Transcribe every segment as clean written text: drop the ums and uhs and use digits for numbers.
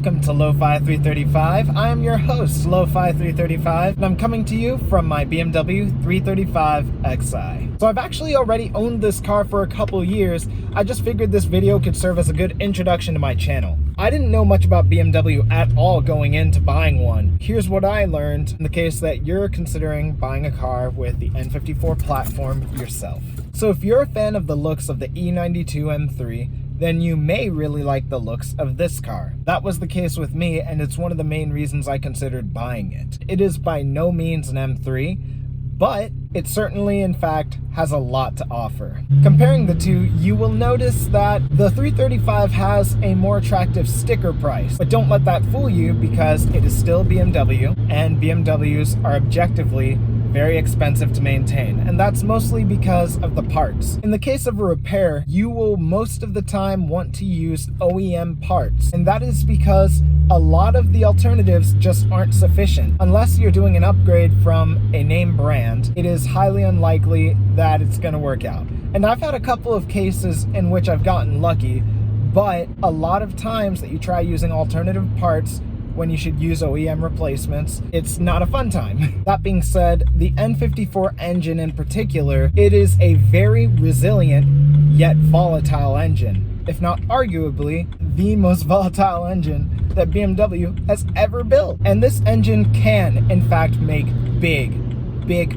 welcome to Lo-Fi 335. I am your host, Lo-Fi 335, and I'm coming to you from my BMW 335Xi. So I've actually already owned this car for a couple years. I just figured this video could serve as a good introduction to my channel. I didn't know much about BMW at all going into buying one. Here's what I learned in the case that you're considering buying a car with the N54 platform yourself. So if you're a fan of the looks of the E92 M3, then you may really like the looks of this car. That was the case with me, and it's one of the main reasons I considered buying it. It is by no means an M3, but it certainly, in fact, has a lot to offer. Comparing the two, you will notice that the 335 has a more attractive sticker price, but don't let that fool you because it is still BMW, and BMWs are objectively very expensive to maintain, and that's mostly because of the parts. In the case of a repair, you will most of the time want to use OEM parts, and that is because a lot of the alternatives just aren't sufficient. Unless you're doing an upgrade from a name brand, it is highly unlikely that it's going to work out. And I've had a couple of cases in which I've gotten lucky, but a lot of times that you try using alternative parts when you should use OEM replacements, it's not a fun time. That being said, the N54 engine in particular, it is a very resilient yet volatile engine, if not arguably the most volatile engine that BMW has ever built. And this engine can, in fact, make big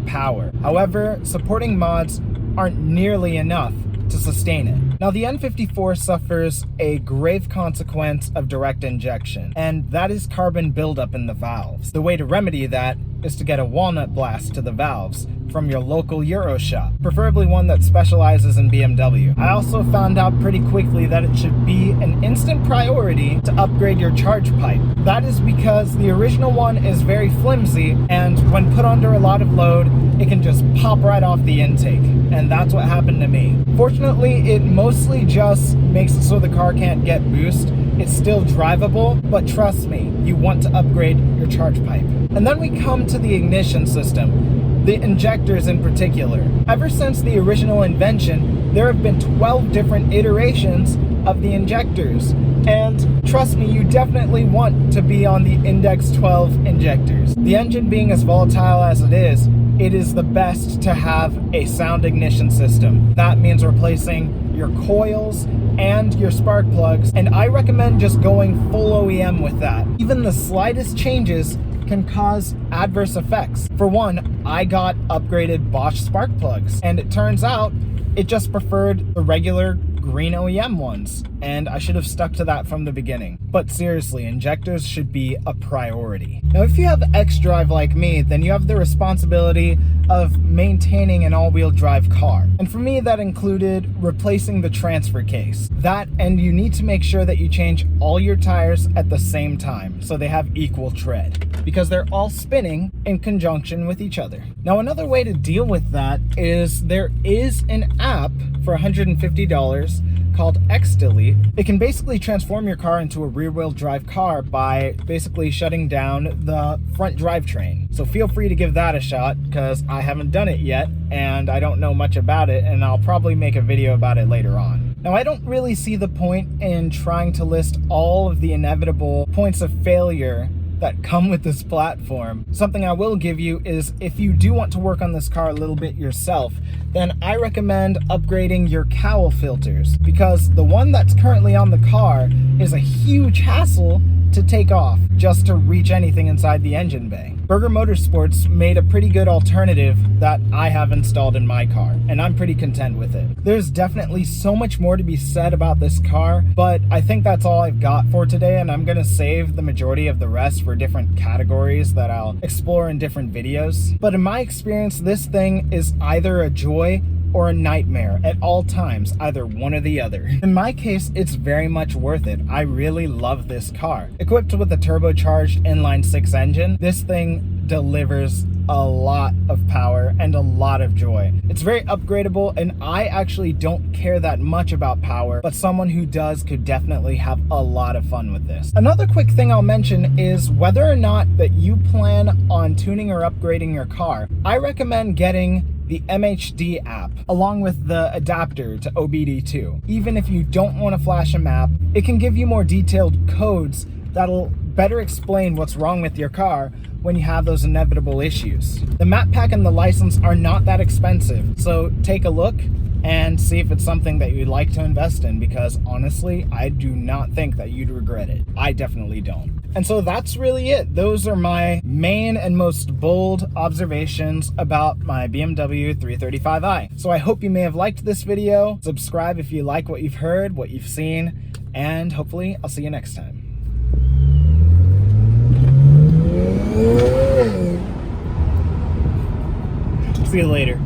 power. However, supporting mods aren't nearly enough to sustain it. Now, the N54 suffers a grave consequence of direct injection, and that is carbon buildup in the valves. The way to remedy that is to get a walnut blast to the valves from your local Euro shop, preferably one that specializes in BMW. I also found out pretty quickly that it should be an instant priority to upgrade your charge pipe. That is because the original one is very flimsy, and when put under a lot of load, it can just pop right off the intake, and that's what happened to me. Fortunately, it mostly just makes it so the car can't get boost. It's still drivable, but trust me, you want to upgrade your charge pipe. And then we come to the ignition system, the injectors in particular. Ever since the original invention, there have been 12 different iterations of the injectors. And trust me, you definitely want to be on the Index 12 injectors. The engine being as volatile as it is the best to have a sound ignition system. That means replacing your coils and your spark plugs, and I recommend just going full OEM with that. Even the slightest changes can cause adverse effects. For one, I got upgraded Bosch spark plugs, and it turns out it just preferred the regular green OEM ones, and I should have stuck to that from the beginning. But seriously, injectors should be a priority. Now, if you have X-Drive like me, then you have the responsibility of maintaining an all-wheel drive car. And for me, that included replacing the transfer case. That, and you need to make sure that you change all your tires at the same time so they have equal tread, because they're all spinning in conjunction with each other. Now, another way to deal with that is there is an app for $150 called X-Delete. It can basically transform your car into a rear-wheel drive car by basically shutting down the front drivetrain. So feel free to give that a shot, because I haven't done it yet and I don't know much about it, and I'll probably make a video about it later on. Now, I don't really see the point in trying to list all of the inevitable points of failure that come with this platform. Something I will give you is, if you do want to work on this car a little bit yourself, then I recommend upgrading your cowl filters, because the one that's currently on the car is a huge hassle to take off just to reach anything inside the engine bay. Berger Motorsports made a pretty good alternative that I have installed in my car, and I'm pretty content with it. There's definitely so much more to be said about this car, but I think that's all I've got for today, and I'm gonna save the majority of the rest for different categories that I'll explore in different videos. But in my experience, this thing is either a joy or a nightmare at all times, either one or the other. In my case, it's very much worth it. I really love this car. Equipped with a turbocharged inline-6 engine, this thing delivers a lot of power and a lot of joy. It's very upgradable, and I actually don't care that much about power, but someone who does could definitely have a lot of fun with this. Another quick thing I'll mention is whether or not that you plan on tuning or upgrading your car, I recommend getting the MHD app along with the adapter to OBD2. Even if you don't want to flash a map, it can give you more detailed codes that'll better explain what's wrong with your car when you have those inevitable issues. The map pack and the license are not that expensive, so take a look and see if it's something that you'd like to invest in, because honestly, I do not think that you'd regret it. I definitely don't. And so that's really it. Those are my main and most bold observations about my BMW 335i. So I hope you may have liked this video. Subscribe if you like what you've heard, what you've seen, and hopefully I'll see you next time. See you later.